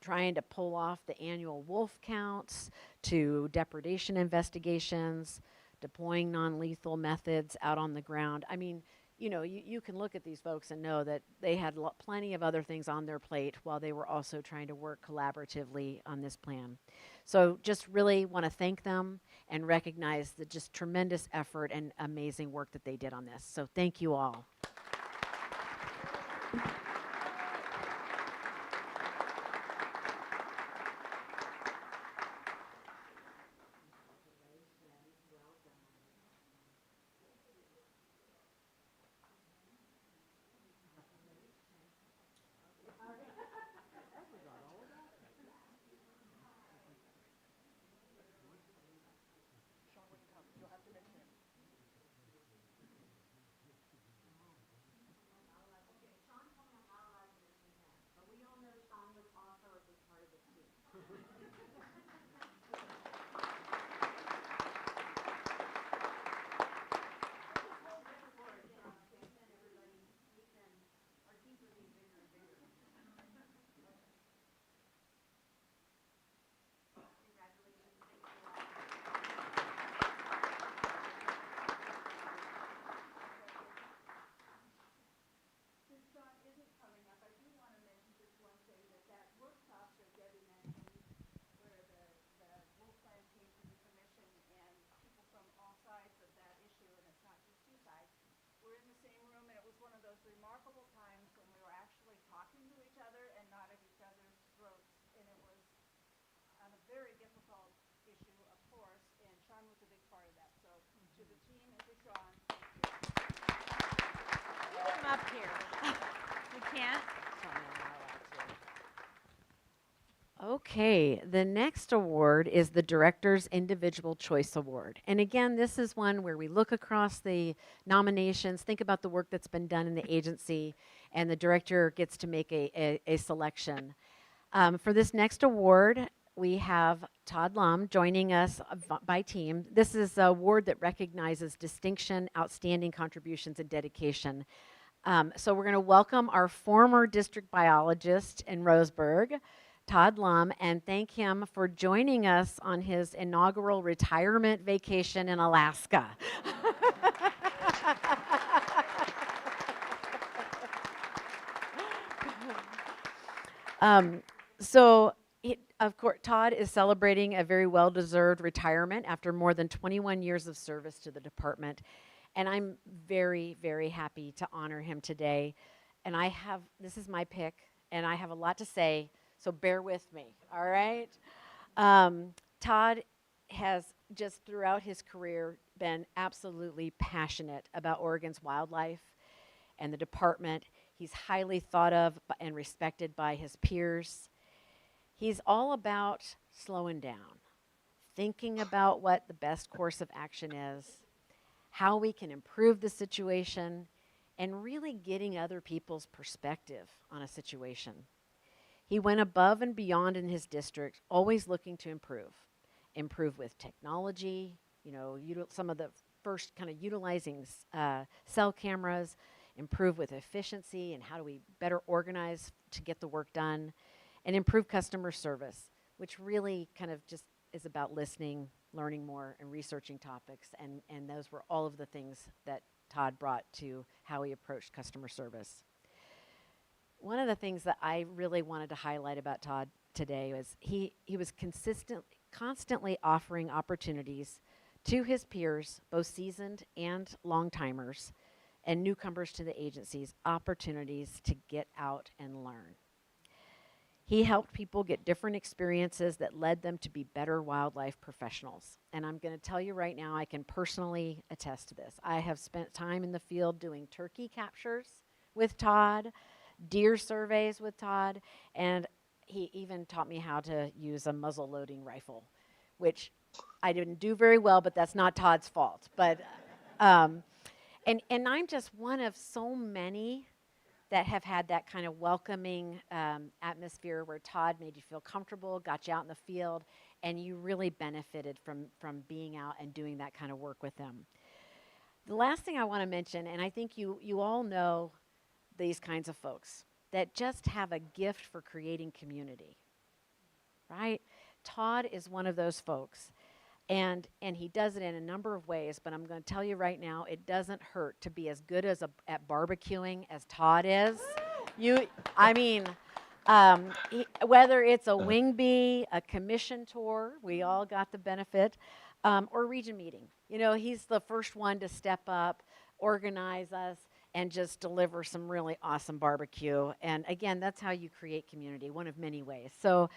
trying to pull off the annual wolf counts to depredation investigations, deploying non-lethal methods out on the ground. I mean, you can look at these folks and know that they had plenty of other things on their plate while they were also trying to work collaboratively on this plan. So just really want to thank them and recognize the just tremendous effort and amazing work that they did on this. So thank you all. Remarkable times when we were actually talking to each other and not at each other's throats. And it was on a very difficult issue, of course, and Sean was a big part of that. So to the team and to Sean, Put him up here. We can't. Okay, the next award is the Director's Individual Choice Award. And again, this is one where we look across the nominations, think about the work that's been done in the agency, and the director gets to make a selection. For this next award, we have Todd Lum joining us by team. This is an award that recognizes distinction, outstanding contributions, and dedication. So we're going to welcome our former district biologist in Roseburg, Todd Lum, and thank him for joining us on his inaugural retirement vacation in Alaska. Of course, Todd is celebrating a very well-deserved retirement after more than 21 years of service to the department. And I'm very, very happy to honor him today. And this is my pick, and I have a lot to say, so bear with me, all right? Todd has just throughout his career been absolutely passionate about Oregon's wildlife and the department. He's highly thought of and respected by his peers. He's all about slowing down, thinking about what the best course of action is, how we can improve the situation, and really getting other people's perspective on a situation. He went above and beyond in his district, always looking to improve with technology, some of the first kind of utilizing cell cameras, improve with efficiency and how do we better organize to get the work done, and improve customer service, which really kind of just is about listening, learning more, and researching topics. And those were all of the things that Todd brought to how he approached customer service. One of the things that I really wanted to highlight about Todd today was he was constantly offering opportunities to his peers, both seasoned and long-timers, and newcomers to the agencies, opportunities to get out and learn. He helped people get different experiences that led them to be better wildlife professionals. And I'm going to tell you right now, I can personally attest to this. I have spent time in the field doing turkey captures with Todd, deer surveys with Todd, and he even taught me how to use a muzzle loading rifle, which I didn't do very well, but that's not Todd's fault. But and I'm just one of so many that have had that kind of welcoming atmosphere where Todd made you feel comfortable, got you out in the field, and you really benefited from being out and doing that kind of work with them. The last thing I want to mention, and I think you all know these kinds of folks that just have a gift for creating community, right? Todd is one of those folks. And he does it in a number of ways, but I'm going to tell you right now, it doesn't hurt to be as good at barbecuing as Todd is. Whether it's a wing bee, a commission tour, we all got the benefit, or region meeting. He's the first one to step up, organize us, and just deliver some really awesome barbecue. And again, that's how you create community, one of many ways. So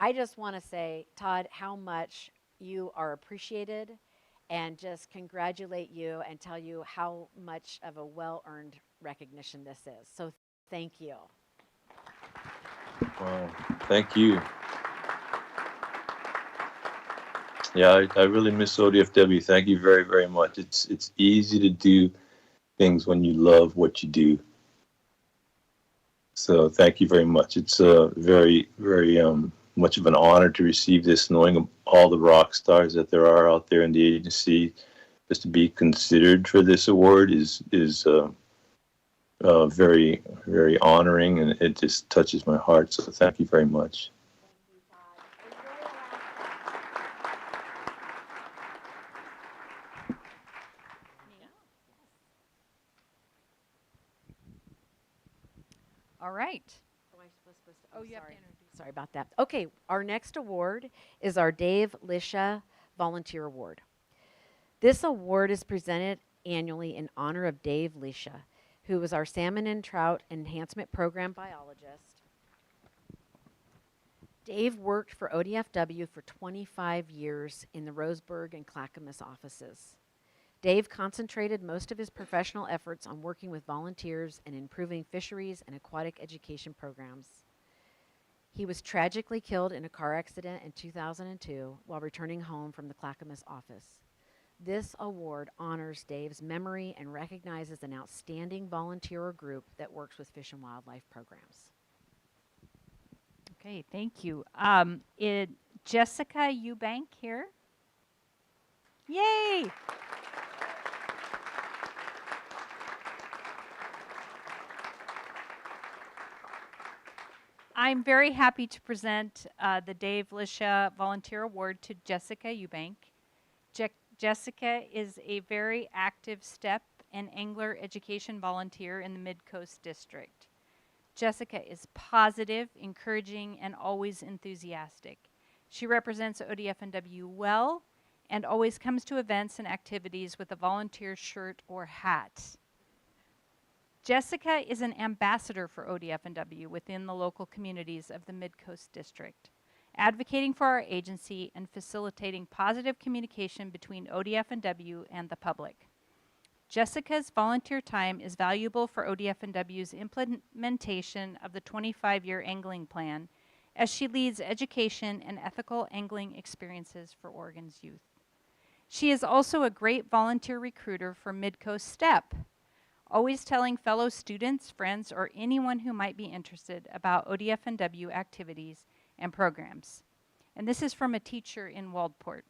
I just want to say, Todd, how much you are appreciated, and just congratulate you and tell you how much of a well-earned recognition this is. So thank you. Wow, thank you. Yeah, I really miss ODFW. Thank you very, very much. It's easy to do things when you love what you do. So thank you very much. It's very, very much of an honor to receive this, knowing all the rock stars that there are out there in the agency. Just to be considered for this award is very, very honoring, and it just touches my heart. So thank you very much. All right. Oh, you have to sorry. introduce. Sorry about that. Okay, our next award is our Dave Lisha Volunteer Award. This award is presented annually in honor of Dave Lisha, who was our Salmon and Trout Enhancement Program biologist. Dave worked for ODFW for 25 years in the Roseburg and Clackamas offices. Dave concentrated most of his professional efforts on working with volunteers and improving fisheries and aquatic education programs. He was tragically killed in a car accident in 2002 while returning home from the Clackamas office. This award honors Dave's memory and recognizes an outstanding volunteer group that works with fish and wildlife programs. Okay, thank you. Jessica Eubank here. Yay! I'm very happy to present the Dave Lisha Volunteer Award to Jessica Eubank. Jessica is a very active STEP and angler education volunteer in the Mid-Coast District. Jessica is positive, encouraging, and always enthusiastic. She represents ODFW well and always comes to events and activities with a volunteer shirt or hat. Jessica is an ambassador for ODFW within the local communities of the Mid-Coast District, advocating for our agency and facilitating positive communication between ODFW and the public. Jessica's volunteer time is valuable for ODFW's implementation of the 25-year angling plan as she leads education and ethical angling experiences for Oregon's youth. She is also a great volunteer recruiter for Midcoast STEP, always telling fellow students, friends, or anyone who might be interested about ODF&W activities and programs. And this is from a teacher in Waldport.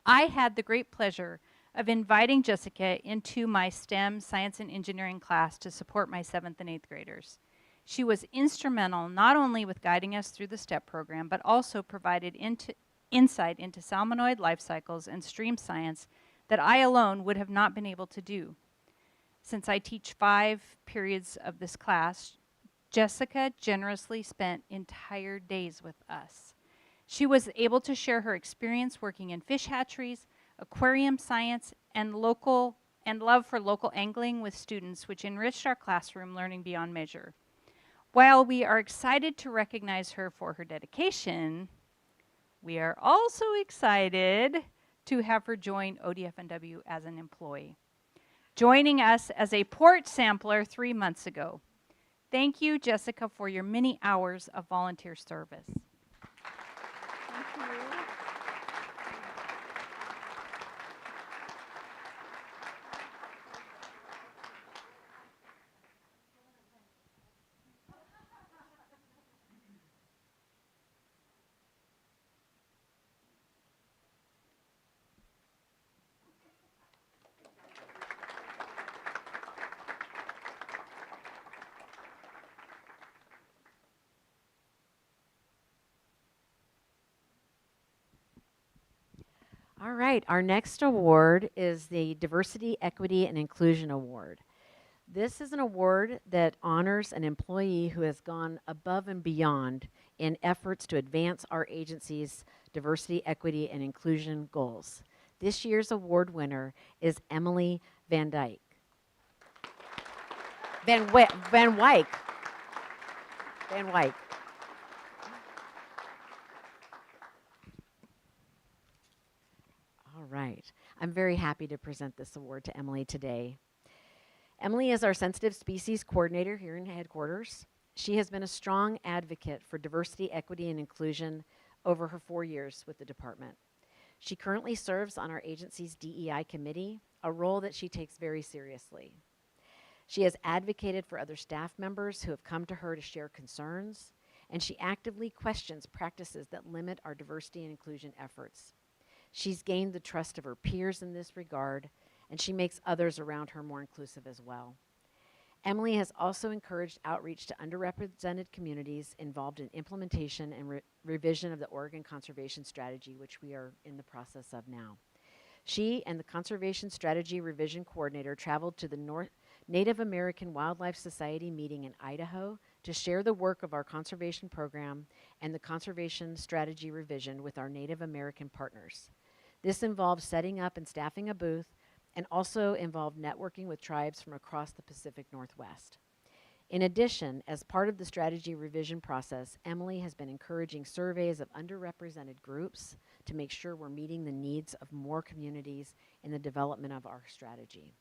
I had the great pleasure of inviting Jessica into my STEM science and engineering class to support my 7th and 8th graders. She was instrumental not only with guiding us through the STEP program, but also provided insight into salmonoid life cycles and stream science that I alone would have not been able to do. Since I teach 5 periods of this class, Jessica generously spent entire days with us. She was able to share her experience working in fish hatcheries, aquarium science, and love for local angling with students, which enriched our classroom learning beyond measure. While we are excited to recognize her for her dedication, we are also excited to have her join ODF&W as an employee, joining us as a port sampler 3 months ago. Thank you, Jessica, for your many hours of volunteer service. Thank you. All right, our next award is the Diversity, Equity, and Inclusion Award. This is an award that honors an employee who has gone above and beyond in efforts to advance our agency's diversity, equity, and inclusion goals. This year's award winner is Emily Van Dyke. Van Wyk. Van Wyk. All right. I'm very happy to present this award to Emily today. Emily is our sensitive species coordinator here in headquarters. She has been a strong advocate for diversity, equity, and inclusion over her 4 years with the department. She currently serves on our agency's DEI committee, a role that she takes very seriously. She has advocated for other staff members who have come to her to share concerns, and she actively questions practices that limit our diversity and inclusion efforts. She's gained the trust of her peers in this regard, and she makes others around her more inclusive as well. Emily has also encouraged outreach to underrepresented communities involved in implementation and revision of the Oregon Conservation Strategy, which we are in the process of now. She and the Conservation Strategy Revision Coordinator traveled to the Native American Wildlife Society meeting in Idaho to share the work of our conservation program and the Conservation Strategy Revision with our Native American partners. This involved setting up and staffing a booth, and also involved networking with tribes from across the Pacific Northwest. In addition, as part of the strategy revision process, Emily has been encouraging surveys of underrepresented groups to make sure we're meeting the needs of more communities in the development of our strategy.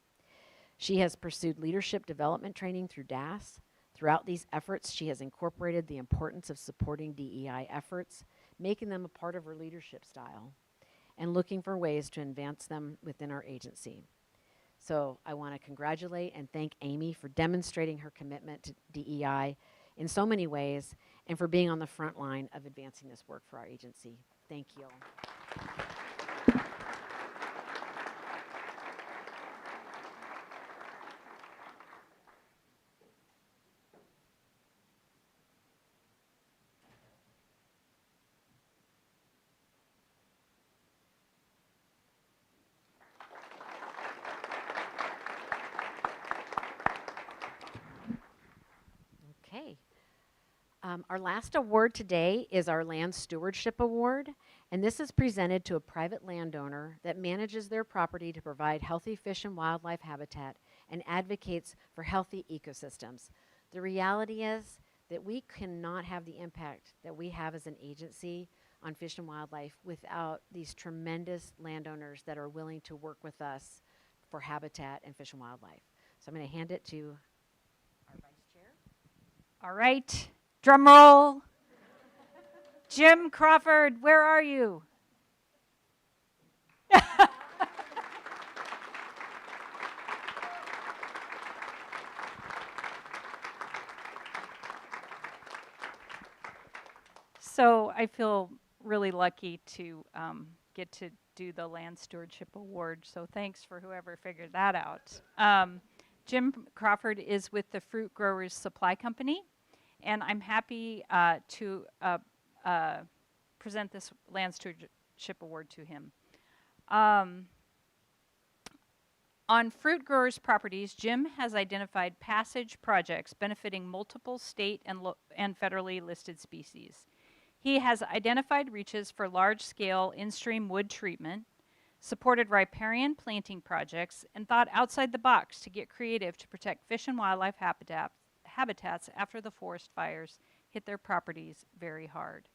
She has pursued leadership development training through DAS. Throughout these efforts, she has incorporated the importance of supporting DEI efforts, making them a part of her leadership style, and looking for ways to advance them within our agency. So I want to congratulate and thank Amy for demonstrating her commitment to DEI in so many ways and for being on the front line of advancing this work for our agency. Thank you. Okay. Our last award today is our Land Stewardship Award, and this is presented to a private landowner that manages their property to provide healthy fish and wildlife habitat and advocates for healthy ecosystems. The reality is that we cannot have the impact that we have as an agency on fish and wildlife without these tremendous landowners that are willing to work with us for habitat and fish and wildlife. So I'm going to hand it to our vice chair. All right, drum roll. Jim Crawford, where are you? So I feel really lucky to get to do the Land Stewardship Award. So thanks for whoever figured that out. Jim Crawford is with the Fruit Growers Supply Company, and I'm happy to present this Land Stewardship Award to him. On fruit growers' properties, Jim has identified passage projects benefiting multiple state and federally listed species. He has identified reaches for large-scale in-stream wood treatment, supported riparian planting projects, and thought outside the box to get creative to protect fish and wildlife habitats after the forest fires hit their properties very hard.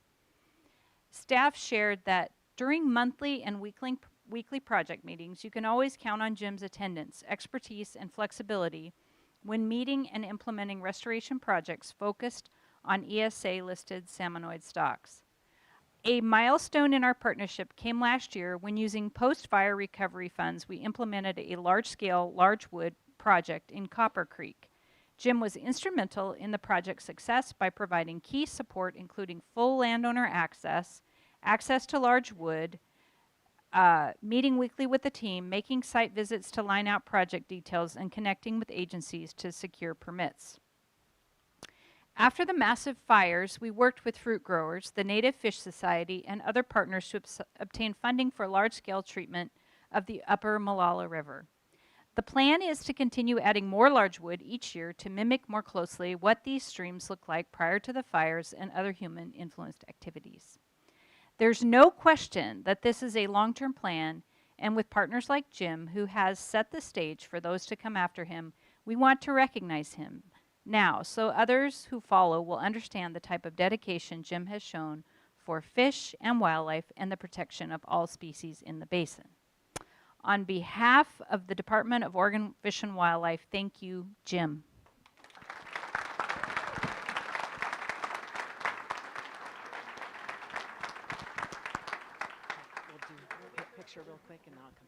Staff shared that during monthly and weekly project meetings, you can always count on Jim's attendance, expertise, and flexibility when meeting and implementing restoration projects focused on ESA-listed salmonoid stocks. A milestone in our partnership came last year when, using post-fire recovery funds, we implemented a large-scale, large-wood project in Copper Creek. Jim was instrumental in the project's success by providing key support, including full landowner access, access to large wood, meeting weekly with the team, making site visits to line out project details, and connecting with agencies to secure permits. After the massive fires, we worked with fruit growers, the Native Fish Society, and other partners to obtain funding for large-scale treatment of the upper Molalla River. The plan is to continue adding more large wood each year to mimic more closely what these streams look like prior to the fires and other human-influenced activities. There's no question that this is a long-term plan, and with partners like Jim, who has set the stage for those to come after him, we want to recognize him now so others who follow will understand the type of dedication Jim has shown for fish and wildlife and the protection of all species in the basin. On behalf of the Department of Oregon Fish and Wildlife, thank you, Jim. We'll do a quick picture real quick and then I'll come.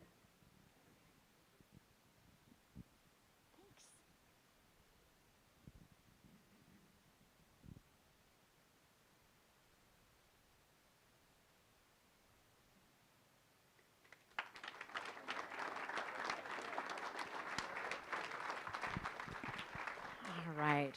Thanks. All right.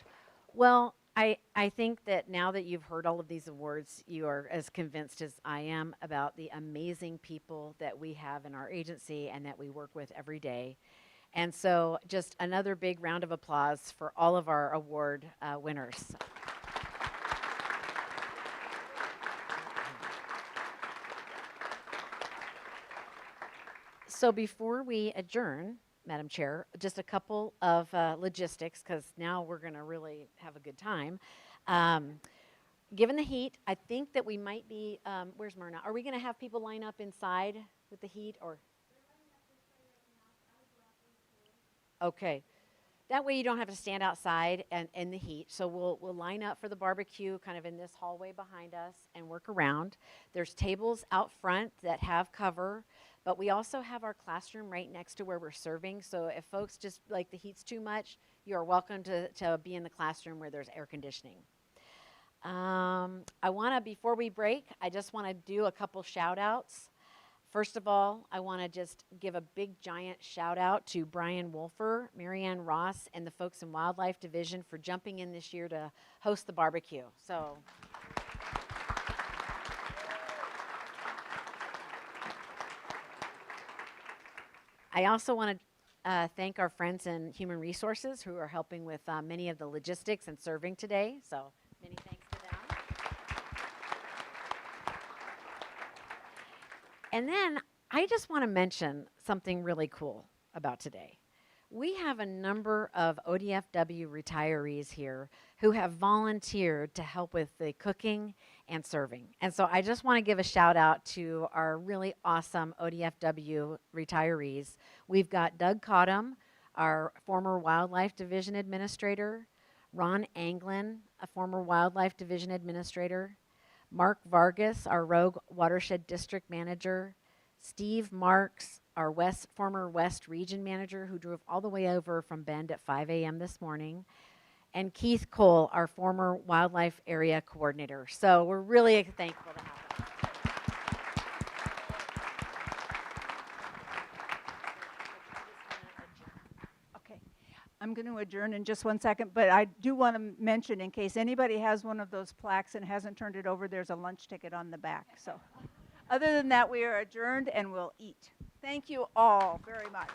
Well, I think that now that you've heard all of these awards, you are as convinced as I am about the amazing people that we have in our agency and that we work with every day. And so just another big round of applause for all of our award winners. So before we adjourn, Madam Chair, just a couple of logistics, because now we're going to really have a good time. Given the heat, I think that we might be, where's Myrna? Are we going to have people line up inside with the heat, or? Okay. That way you don't have to stand outside and in the heat. So we'll line up for the barbecue kind of in this hallway behind us and work around. There's tables out front that have cover, but we also have our classroom right next to where we're serving. So if folks just like the heat's too much, you're welcome to be in the classroom where there's air conditioning. I want to, before we break, I just want to do a couple shout outs. First of all, I want to just give a big giant shout out to Brian Wolfer, Marianne Ross, and the Folks in Wildlife Division for jumping in this year to host the barbecue. So. I also want to thank our friends in Human Resources who are helping with many of the logistics and serving today. So many thanks to them. And then I just want to mention something really cool about today. We have a number of ODFW retirees here who have volunteered to help with the cooking and serving. And so I just want to give a shout out to our really awesome ODFW retirees. We've got Doug Cottom, our former Wildlife Division Administrator, Ron Anglin, a former Wildlife Division Administrator, Mark Vargas, our Rogue Watershed District Manager, Steve Marks, our former West Region Manager who drove all the way over from Bend at 5 a.m. this morning, and Keith Cole, our former wildlife area coordinator. So we're really thankful to have them. Okay, I'm going to adjourn in just 1 second, but I do want to mention, in case anybody has one of those plaques and hasn't turned it over, there's a lunch ticket on the back. So, other than that, we are adjourned and we'll eat. Thank you all very much.